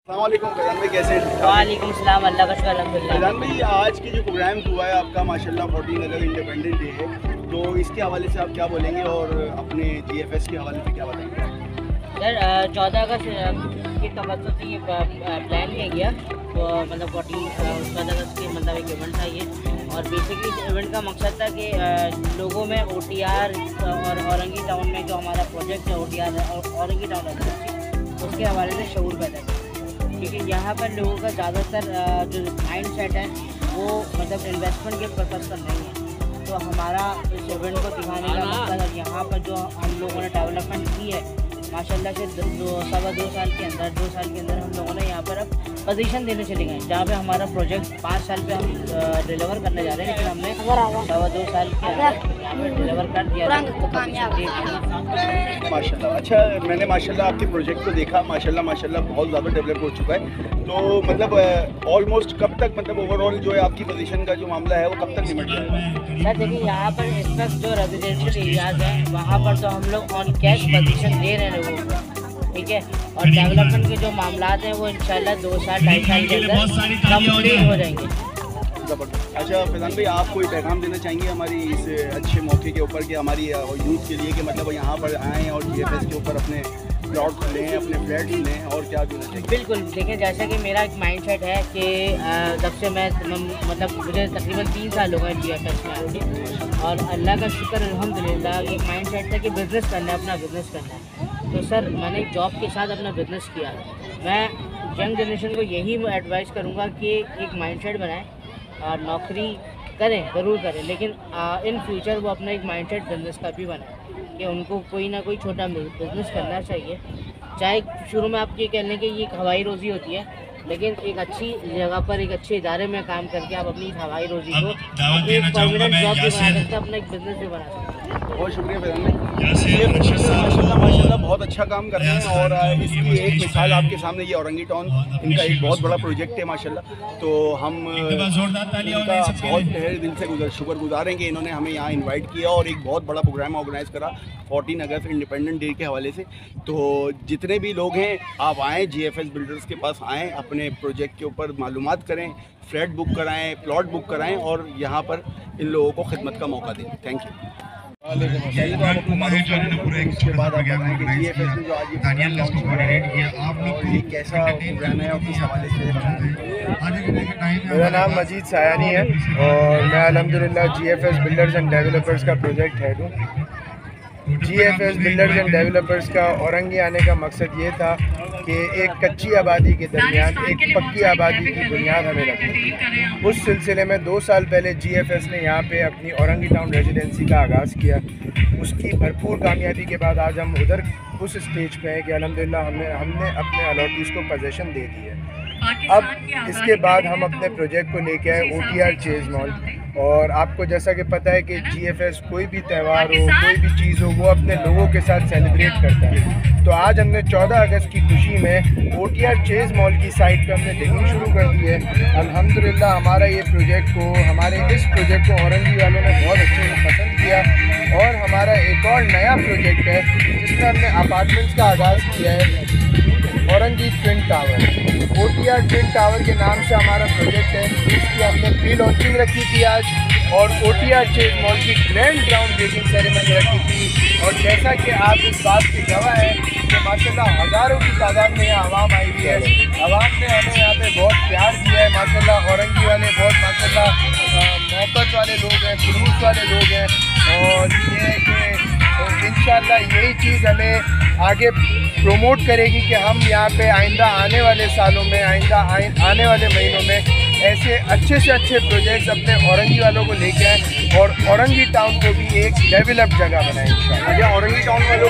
अस्सलामुअलैकुम फैज़ान भाई, कैसे हैं? वालेकुम सलाम, अल्लाह का शुक्र अल्हम्दुलिल्लाह। फैज़ान भाई, आज की जो प्रोग्राम हुआ है आपका माशाल्लाह 14 अगस्त इंडिपेंडेंस डे है, तो इसके हवाले से आप क्या बोलेंगे और अपने GFS के हवाले से क्या बताएंगे? सर 14 अगस्त की तवज्जो से ये प्लान किया गया, तो मतलब 14 अगस्त की मतलब एक इवेंट था ये। और बेसिकली इस इवेंट का मकसद था कि लोगों में OTR और औरंगी टाउन में जो हमारा प्रोजेक्ट है OTR और औरंगी टाउन है उसके हवाले से शऊर पैदा किया, क्योंकि यहाँ पर लोगों का ज़्यादातर जो माइंड सेट है वो मतलब इन्वेस्टमेंट के पर्पज़ पर नहीं है। तो हमारा इस इवेंट को दिखाने का मकसद और यहाँ पर जो हम लोगों ने डेवलपमेंट की है माशाल्लाह से 2 साल के अंदर हम लोगों ने यहाँ पर अब पोजीशन देने चले गए, जहाँ पे हमारा प्रोजेक्ट 5 साल पे हम डिलीवर करने जा रहे हैं, लेकिन हमने 2 साल के अंदर यहाँ पर डिलीवर कर दिया माशाल्लाह। अच्छा, मैंने माशाल्लाह आपके प्रोजेक्ट को देखा, माशाल्लाह बहुत ज़्यादा डेवलप हो चुका है। तो मतलब ऑलमोस्ट कब तक, मतलब ओवरऑल जो है आपकी पोजीशन का जो मामला है वो कब तक निपट जाएगा? सर देखिए, यहाँ पर इस वक्त जो रेजिडेंशियल एरियाज हैं वहाँ पर तो हम लोग ऑन कैश पोजीशन दे रहे हैं लोगों को, ठीक है। और डेवलपमेंट के जो मामलात हैं वो इंशाल्लाह 2 साल 2.5 साल के अंदर कंप्लीट हो जाएंगे। अच्छा फैज़ान भाई, आप कोई पैगाम देना चाहेंगे हमारी इस अच्छे मौके के ऊपर कि हमारी यूथ के लिए कि मतलब यहाँ पर आएँ और GFS के ऊपर अपने प्लॉट लें, अपने फ्लैट लें, और क्या देना चाहिए? बिल्कुल, देखिए जैसा कि मेरा एक माइंड सेट है कि जब से मैं मतलब मुझे तकरीबन 3 साल हो गए GFS में आके, और अल्लाह का शुक्र अल्हम्दुलिल्लाह एक माइंड सेट था कि बिज़नेस करना है, अपना बिज़नेस करना है। तो सर मैंने जॉब के साथ अपना बिज़नेस किया। मैं यंग जनरेशन को यही एडवाइस करूँगा कि एक माइंड सेट बनाएँ और नौकरी करें, ज़रूर करें, लेकिन इन फ्यूचर वो अपना एक माइंड सेट बिज़नेस का भी बनाए कि उनको कोई ना कोई छोटा बिज़नेस करना चाहिए। चाहे शुरू में आप ये कह लें कि ये एक हवाई रोज़ी होती है, लेकिन एक अच्छी जगह पर एक अच्छे इदारे में काम करके आप अपनी हवाई रोज़ी को एक परमानेंट जॉब भी बना सकते हैं, अपना एक बिज़नेस भी बना सकते हैं। बहुत शुक्रिया फैज़ान भाई, माशाल्लाह बहुत अच्छा काम कर रहे हैं। और इसकी एक मिसाल आपके सामने ये औरंगी टाउन, इनका एक बहुत बड़ा प्रोजेक्ट है माशाल्लाह। तो हम इनका बहुत तहे दिल से शुक्रगुजार हैं कि इन्होंने हमें यहाँ इनवाइट किया और एक बहुत बड़ा प्रोग्राम ऑर्गेनाइज़ करा 14 अगस्त इंडिपेंडेंस डे के हवाले से। तो जितने भी लोग हैं आप आएँ, GFS बिल्डर्स के पास आएँ, अपने प्रोजेक्ट के ऊपर मालूमात करें, फ्लैट बुक कराएँ, प्लॉट बुक कराएँ और यहाँ पर इन लोगों को खिदमत का मौका दें। Thank you. पहले तो आप अपना मालूम करें, उसके बाद आप बताएं कि GFS में जो आज ये कैसा प्रोग्राम है और किस हवाले से। मेरा नाम मजीद सायानी है और मैं अल्हम्दुलिल्लाह GFS बिल्डर्स एंड डेवलपर्स का प्रोजेक्ट हेड हूँ। GFS बिल्डर्स एंड डेवलपर्स का औरंगी आने का मकसद ये था कि एक कच्ची आबादी के दरमियान एक पक्की आबादी की बुनियाद हमें रखनी थी। उस सिलसिले में 2 साल पहले GFS ने यहाँ पे अपनी औरंगी टाउन रेजिडेंसी का आगाज़ किया। उसकी भरपूर कामयाबी के बाद आज हम उधर उस स्टेज पे हैं कि अल्हम्दुलिल्लाह हमने अपने अलॉटीज़ को पोजीशन दे दी है। अब इसके बाद हम अपने प्रोजेक्ट को लेके आए OTR चेज़ मॉल। और आपको जैसा कि पता है कि GFS कोई भी त्यौहार हो, कोई भी चीज़ हो, वो अपने लोगों के साथ सेलिब्रेट करता है। तो आज हमने 14 अगस्त की खुशी में OTR चेज़ मॉल की साइट पे हमने डिगिंग शुरू कर दी है। अल्हम्दुलिल्लाह हमारे इस प्रोजेक्ट को औरंगी वालों ने बहुत अच्छे से पसंद किया। और हमारा एक और नया प्रोजेक्ट है जिसमें हमने अपार्टमेंट्स का आगाज़ किया है, Orangi twin tower. OTR twin tower के नाम से हमारा प्रोजेक्ट है, इसकी हमने प्री लॉन्चिंग रखी थी आज, और OTR चेज़ मॉल की ग्रैंड ग्राउंड ब्रेकिंग सेरेमनी रखी थी। और जैसा कि आप इस बात की गवाह है कि माशाल्लाह हज़ारों की तादाद में यहाँ आवाम आई हुई है। आवाम ने हमें यहाँ पे बहुत प्यार दिया है माशाल्लाह। औरंगी वाले बहुत माशाल्लाह मोहब्बत वाले लोग हैं, खुलूस वाले लोग हैं। और ये है कि इंशाल्लाह यही चीज़ हमें आगे प्रमोट करेगी कि हम यहाँ पे आइंदा आने वाले सालों में, आने वाले महीनों में ऐसे अच्छे से अच्छे प्रोजेक्ट्स अपने औरंगी वालों को लेके आएँ और औरंगी टाउन को भी एक डेवलप जगह बनाएं इंशाल्लाह। औरंगी टाउन वालों